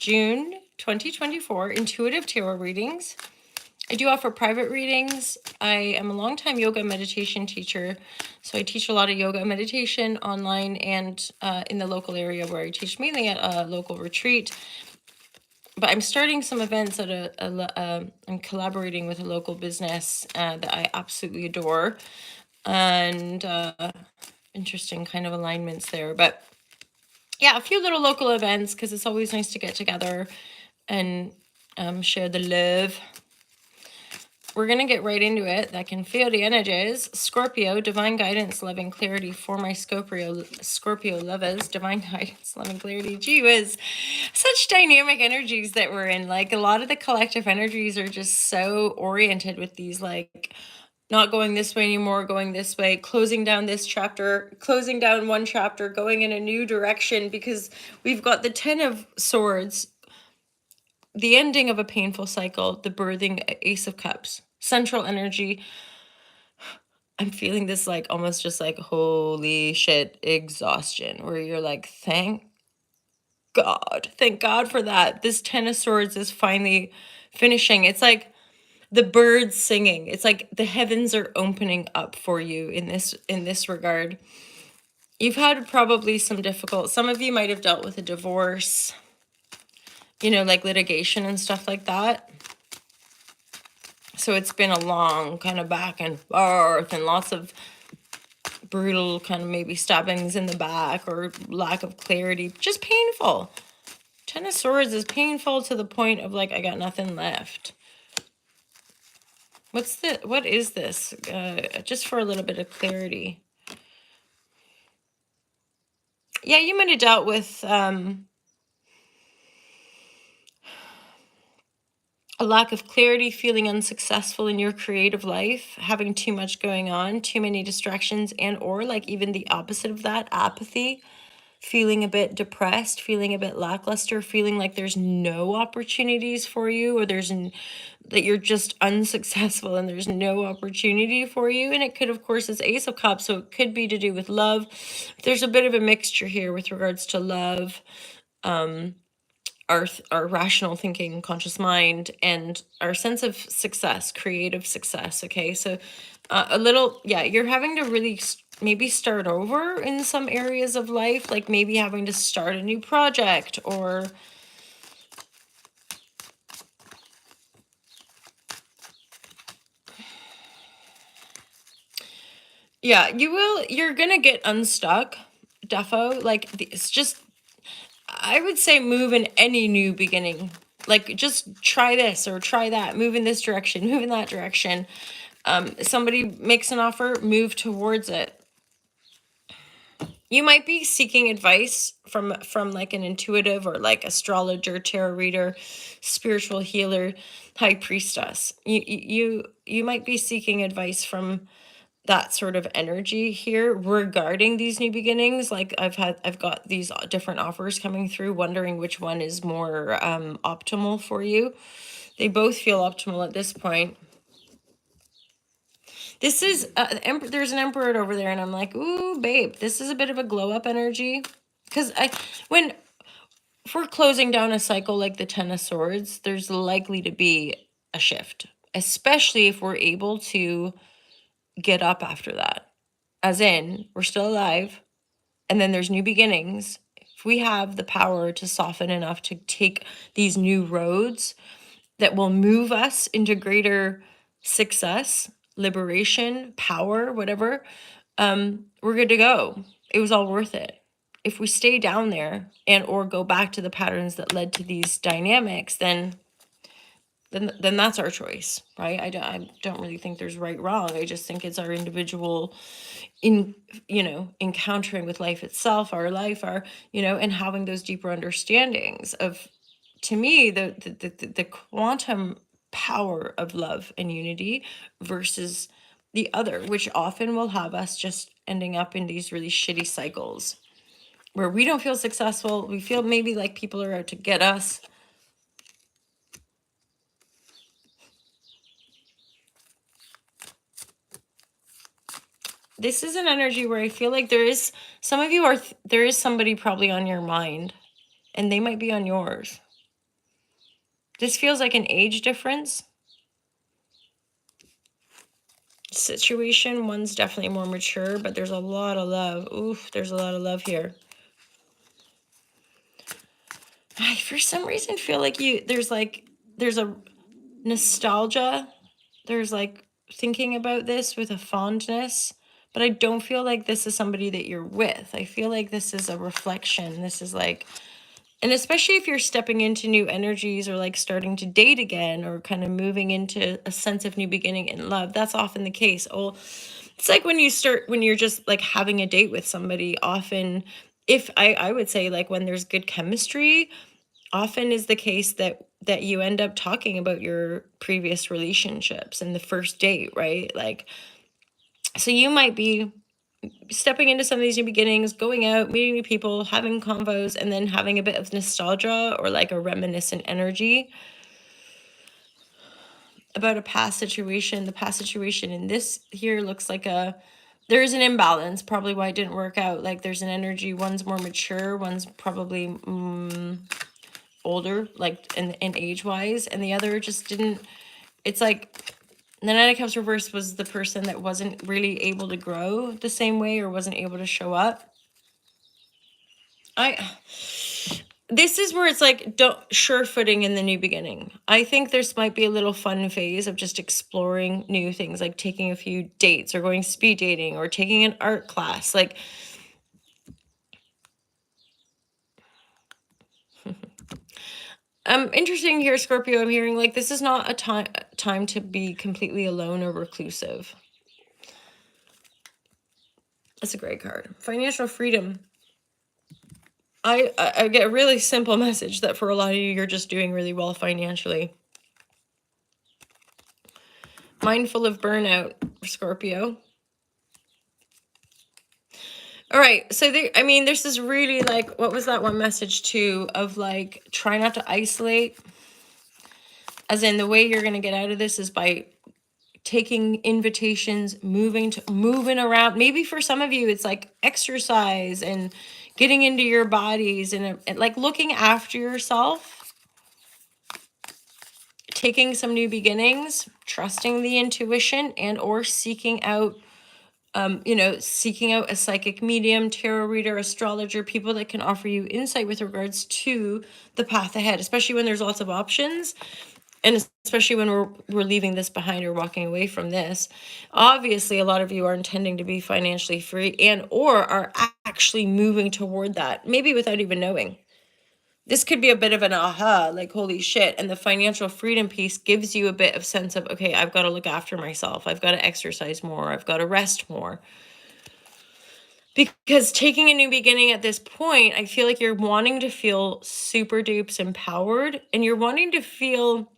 June 2024 intuitive tarot readings. I do offer private readings. I am a longtime yoga meditation teacher, so I teach a lot of yoga and meditation online and in the local area where I teach, mainly at a local retreat. But I'm starting some events at I'm collaborating with a local business that I absolutely adore, and interesting kind of alignments there. But yeah, a few little local events, because it's always nice to get together and share the love. We're going to get right into it. I can feel the energies. Scorpio, divine guidance, loving clarity for my Scorpio lovers. Divine guidance, loving clarity. Gee whiz. Such dynamic energies that we're in. Like, a lot of the collective energies are just so oriented with these, like, not going this way anymore, going this way, closing down this chapter, closing down one chapter, going in a new direction, because we've got the 10 of Swords, the ending of a painful cycle, the birthing, Ace of Cups, central energy. I'm feeling this like almost just like holy shit exhaustion, where you're like, thank God for that. This 10 of Swords is finally finishing. It's like the birds singing. It's like the heavens are opening up for you in this regard. You've had probably some of you might have dealt with a divorce, like litigation and stuff like that. So it's been a long kind of back and forth and lots of brutal kind of maybe stabbings in the back or lack of clarity. Just painful. 10 of Swords is painful to the point of like, I got nothing left. What is this? Just for a little bit of clarity. Yeah, you might have dealt with a lack of clarity, feeling unsuccessful in your creative life, having too much going on, too many distractions, and or like even the opposite of that, apathy, feeling a bit depressed, feeling a bit lackluster, feeling like there's no opportunities for you, or that you're just unsuccessful and there's no opportunity for you. And it could, of course, it's Ace of Cups, so it could be to do with love. There's a bit of a mixture here with regards to love, our rational thinking, conscious mind, and our sense of success, creative success. Okay, so you're having to really maybe start over in some areas of life, like maybe having to start a new project, or you're gonna get unstuck, defo. Like, it's just, I would say, move in any new beginning. Like, just try this or try that, move in this direction, move in that direction. Somebody makes an offer, move towards it. You might be seeking advice from like an intuitive or like astrologer, tarot reader, spiritual healer, high priestess. You might be seeking advice from that sort of energy here regarding these new beginnings. Like, I've got these different offers coming through, wondering which one is more optimal for you. They both feel optimal at this point. This is, there's an Emperor over there, and I'm like, ooh, babe, this is a bit of a glow up energy. Because if we're closing down a cycle like the 10 of Swords, there's likely to be a shift, especially if we're able to get up after that. As in, we're still alive, and then there's new beginnings. If we have the power to soften enough to take these new roads that will move us into greater success, liberation, power, whatever, we're good to go. It was all worth it. If we stay down there and or go back to the patterns that led to these dynamics, then that's our choice, right? I don't really think there's right, wrong. I just think it's our individual encountering with life itself, our life, and having those deeper understandings of, to me, the quantum power of love and unity versus the other, which often will have us just ending up in these really shitty cycles where we don't feel successful. We feel maybe like people are out to get us. This is an energy where I feel like there is somebody probably on your mind, and they might be on yours. This feels like an age difference situation. One's definitely more mature, but there's a lot of love. Oof, there's a lot of love here. I, for some reason, feel like there's a nostalgia. There's like thinking about this with a fondness, but I don't feel like this is somebody that you're with. I feel like this is a reflection. This is like, and especially if you're stepping into new energies or like starting to date again or kind of moving into a sense of new beginning in love, that's often the case. Oh, it's like when you're just like having a date with somebody, often, if I would say, like, when there's good chemistry, often is the case that you end up talking about your previous relationships in the first date, right? Like, so you might be stepping into some of these new beginnings, going out, meeting new people, having convos, and then having a bit of nostalgia or like a reminiscent energy about a past situation. The past situation in this here looks like there's an imbalance, probably why it didn't work out. Like, there's an energy, one's more mature, one's probably older, like in age wise, and the other just didn't. It's like the Nine of Cups reversed was the person that wasn't really able to grow the same way or wasn't able to show up. This is where it's like, don't sure footing in the new beginning. I think there's might be a little fun phase of just exploring new things, like taking a few dates or going speed dating or taking an art class. Like, interesting here, Scorpio. I'm hearing like this is not a time to be completely alone or reclusive. That's a great card. Financial freedom. I get a really simple message that for a lot of you, you're just doing really well financially. Mindful of burnout, Scorpio. All right, so this is really like, what was that one message too, of like, try not to isolate, as in the way you're going to get out of this is by taking invitations, moving around. Maybe for some of you, it's like exercise and getting into your bodies and like looking after yourself, taking some new beginnings, trusting the intuition, and or seeking out seeking out a psychic medium, tarot reader, astrologer, people that can offer you insight with regards to the path ahead, especially when there's lots of options. And especially when we're leaving this behind or walking away from this. Obviously, a lot of you are intending to be financially free and or are actually moving toward that, maybe without even knowing. This could be a bit of an aha, like, holy shit. And the financial freedom piece gives you a bit of sense of, okay, I've got to look after myself. I've got to exercise more. I've got to rest more. Because taking a new beginning at this point, I feel like you're wanting to feel super dupes empowered, and you're wanting to feel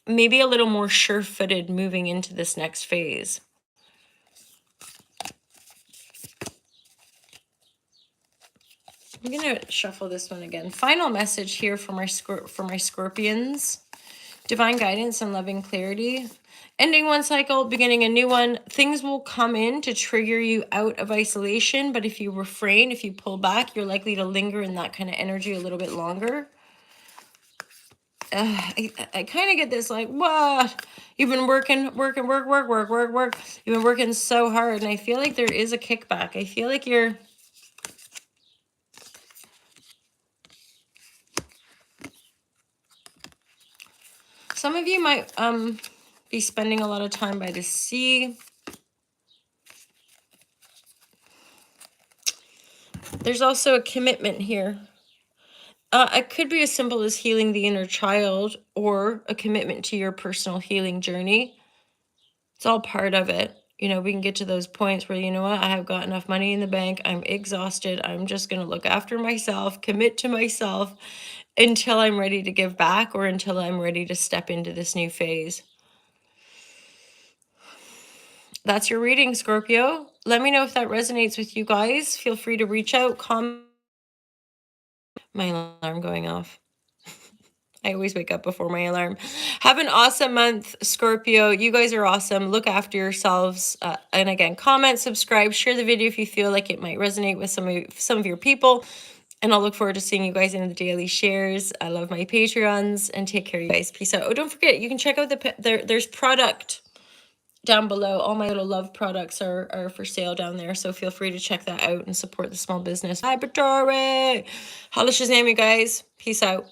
maybe a little more sure-footed moving into this next phase. I'm going to shuffle this one again. Final message here for my Scorpions. Divine guidance and loving clarity. Ending one cycle, beginning a new one. Things will come in to trigger you out of isolation, but if you refrain, if you pull back, you're likely to linger in that kind of energy a little bit longer. I kind of get this like, what? You've been working. You've been working so hard, and I feel like there is a kickback. I feel like you're... Some of you might be spending a lot of time by the sea. There's also a commitment here. It could be as simple as healing the inner child or a commitment to your personal healing journey. It's all part of it. We can get to those points where, you know what, I have got enough money in the bank. I'm exhausted. I'm just going to look after myself, commit to myself until I'm ready to give back or until I'm ready to step into this new phase. That's your reading, Scorpio. Let me know if that resonates with you guys. Feel free to reach out, comment. My alarm going off. I always wake up before my alarm. Have an awesome month, Scorpio. You guys are awesome. Look after yourselves. And again, comment, subscribe, share the video if you feel like it might resonate with some of your people. And I'll look forward to seeing you guys in the daily shares. I love my Patreons, and take care, you guys. Peace out. Oh, don't forget, you can check out there's product down below. All my little love products are for sale down there, so feel free to check that out and support the small business. Hi, Batari. Holla Shazam, you guys. Peace out.